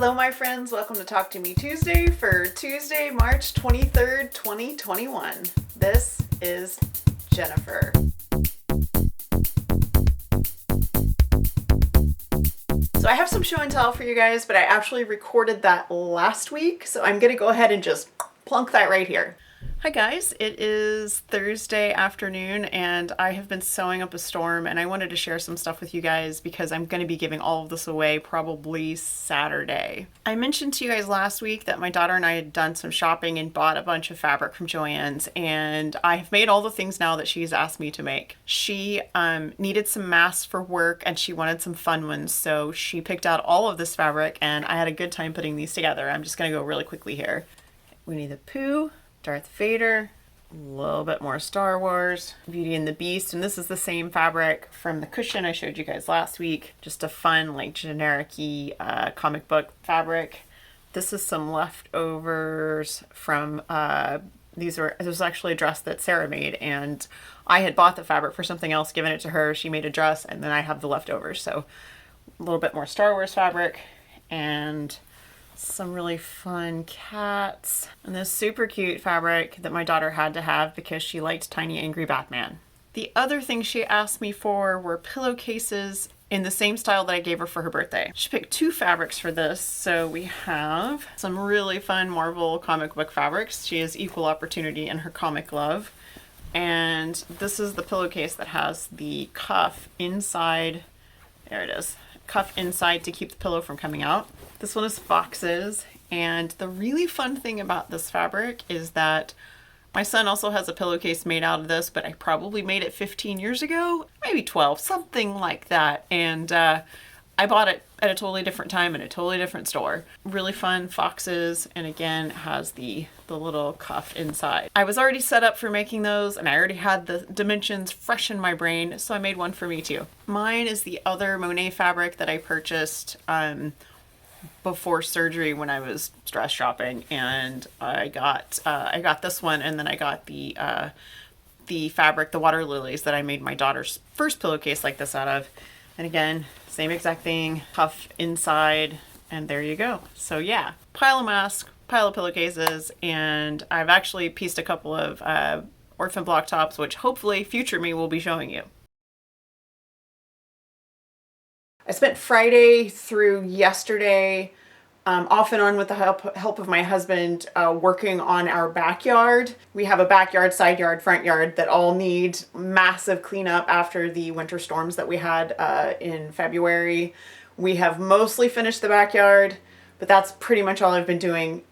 Hello my friends, welcome to Talk to Me Tuesday for Tuesday, March 23rd, 2021. This is Jennifer. So I have some show and tell for you guys, but I actually recorded that last week, so I'm gonna go ahead and just plunk that right here. Hi guys, it is Thursday afternoon and I have been sewing up a storm and I wanted to share some stuff with you guys because I'm going to be giving all of this away probably Saturday. I mentioned to you guys last week that my daughter and I had done some shopping and bought a bunch of fabric from Joann's, and I have made all the things now that she's asked me to make. She needed some masks for work and she wanted some fun ones, so she picked out all of this fabric and I had a good time putting these together. I'm just going to go really quickly here. Winnie the Pooh, Darth Vader, a little bit more Star Wars, Beauty and the Beast, and this is the same fabric from the cushion I showed you guys last week. Just a fun, like, generic-y comic book fabric. This is some leftovers from, this was actually a dress that Sarah made, and I had bought the fabric for something else, given it to her. She made a dress, and then I have the leftovers, so a little bit more Star Wars fabric, and some really fun cats, and this super cute fabric that my daughter had to have because she liked Tiny Angry Batman. The other thing she asked me for were pillowcases in the same style that I gave her for her birthday. She picked two fabrics for this, so we have some really fun Marvel comic book fabrics. She has equal opportunity in her comic love, and this is the pillowcase that has the cuff inside. There it is. Cuff inside to keep the pillow from coming out. This one is foxes, and the really fun thing about this fabric is that my son also has a pillowcase made out of this, but I probably made it 15 years ago, maybe 12, something like that, and I bought it at a totally different time in a totally different store. Really fun foxes, and again has the little cuff inside. I was already set up for making those and I already had the dimensions fresh in my brain, so I made one for me too. Mine is the other Monet fabric that I purchased before surgery when I was dress shopping, and I got this one, and then I got the fabric, the water lilies that I made my daughter's first pillowcase like this out of. And again, same exact thing, cuff inside, and there you go. So yeah, pile of masks, pile of pillowcases, and I've actually pieced a couple of orphan block tops, which hopefully future me will be showing you. I spent Friday through yesterday off and on with the help of my husband working on our backyard. We have a backyard, side yard, front yard that all need massive cleanup after the winter storms that we had in February. We have mostly finished the backyard, but that's pretty much all I've been doing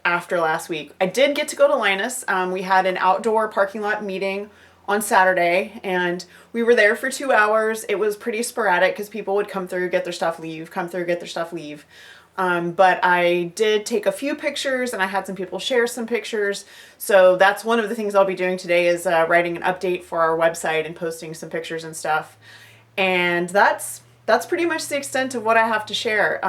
after last week. I did get to go to Linus. We had an outdoor parking lot meeting on Saturday, and we were there for 2 hours. It was pretty sporadic because people would come through, get their stuff, leave, come through, get their stuff, leave. But I did take a few pictures and I had some people share some pictures. So that's one of the things I'll be doing today is writing an update for our website and posting some pictures and stuff. And that's pretty much the extent of what I have to share.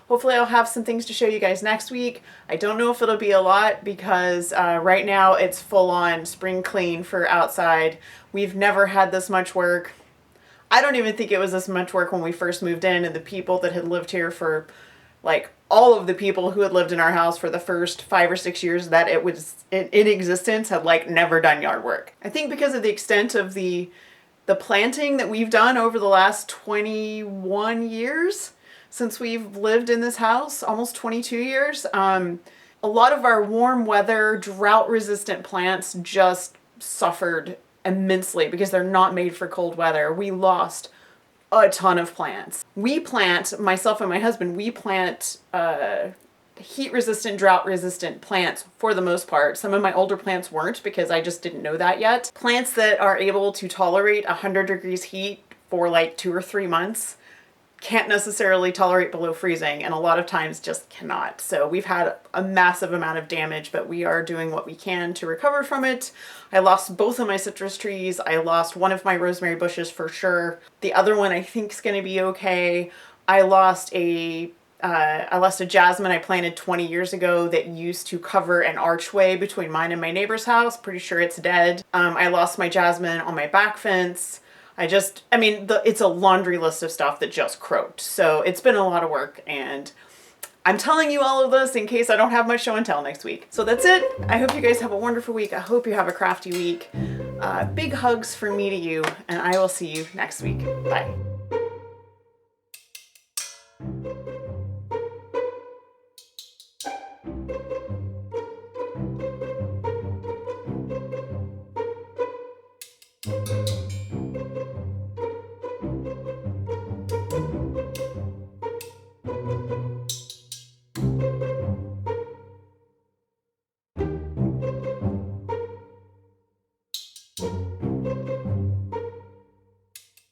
Hopefully I'll have some things to show you guys next week. I don't know if it'll be a lot because right now it's full on spring clean for outside. We've never had this much work. I don't even think it was this much work when we first moved in, and the people that had lived here for, like, all of the people who had lived in our house for the first 5 or 6 years that it was in existence had, like, never done yard work. I think because of the extent of the planting that we've done over the last 21 years since we've lived in this house, almost 22 years, a lot of our warm weather, drought resistant plants just suffered immensely because they're not made for cold weather. We lost a ton of plants. We plant, myself and my husband, we plant heat resistant, drought resistant plants for the most part. Some of my older plants weren't because I just didn't know that yet. Plants that are able to tolerate 100 degrees heat for like 2 or 3 months can't necessarily tolerate below freezing, and a lot of times just cannot. So we've had a massive amount of damage, but we are doing what we can to recover from it. I lost both of my citrus trees. I lost one of my rosemary bushes for sure. The other one I think is going to be okay. I lost a jasmine I planted 20 years ago that used to cover an archway between mine and my neighbor's house. Pretty sure it's dead. I lost my jasmine on my back fence. It's a laundry list of stuff that just croaked. So it's been a lot of work, and I'm telling you all of this in case I don't have my show and tell next week. So that's it. I hope you guys have a wonderful week. I hope you have a crafty week. Big hugs from me to you, and I will see you next week. Bye.